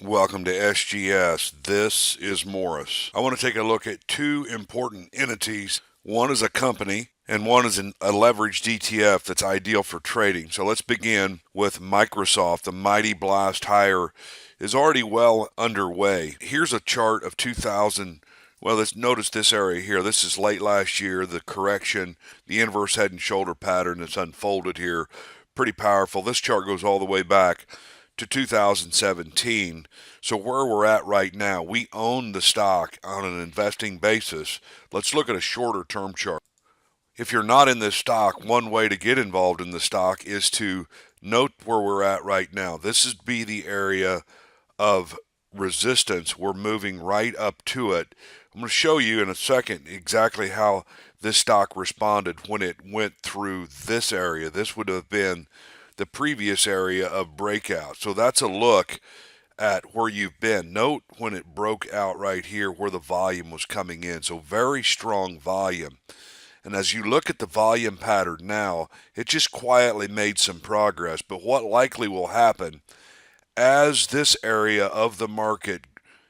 Welcome to SGS. This is Morris. I want to take a look at two important entities. One is a company and one is a leveraged ETF that's ideal for trading. So let's begin with Microsoft. The mighty blast higher is already well underway. Here's a chart of 2000. Well, let's notice this area here. This is late last year, the correction, the inverse head and shoulder pattern that's unfolded here. Pretty powerful. This chart goes all the way back to 2017. So where we're at right now, we own the stock on an investing basis. Let's look at a shorter term chart. If you're not in this stock, one way to get involved in the stock is to note where we're at right now. This is be the area of resistance. We're moving right up to it. I'm going to show you in a second exactly how this stock responded when it went through this area. This would have been the previous area of breakout. So that's a look at where you've been. Note when it broke out right here where the volume was coming in. So very strong volume. And as you look at the volume pattern now, it just quietly made some progress. But what likely will happen as this area of the market,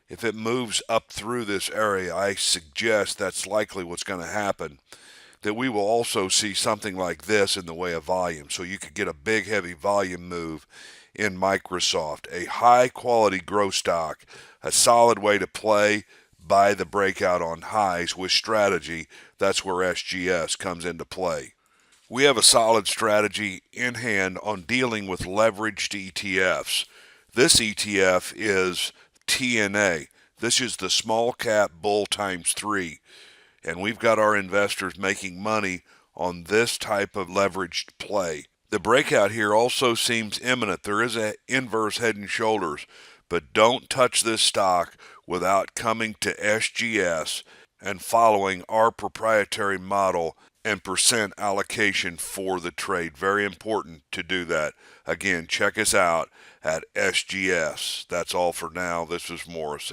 if it moves up through this area, I suggest that's likely what's going to happen, that we will also see something like this in the way of volume. So you could get a big, heavy volume move in Microsoft, a high quality growth stock, a solid way to play, buy the breakout on highs with strategy. That's where SGS comes into play. We have a solid strategy in hand on dealing with leveraged ETFs. This ETF is TNA. This is the small cap bull times 3. And we've got our investors making money on this type of leveraged play. The breakout here also seems imminent. There is an inverse head and shoulders, but don't touch this stock without coming to SGS and following our proprietary model and percent allocation for the trade. Very important to do that. Again, check us out at SGS. That's all for now. This is Morris.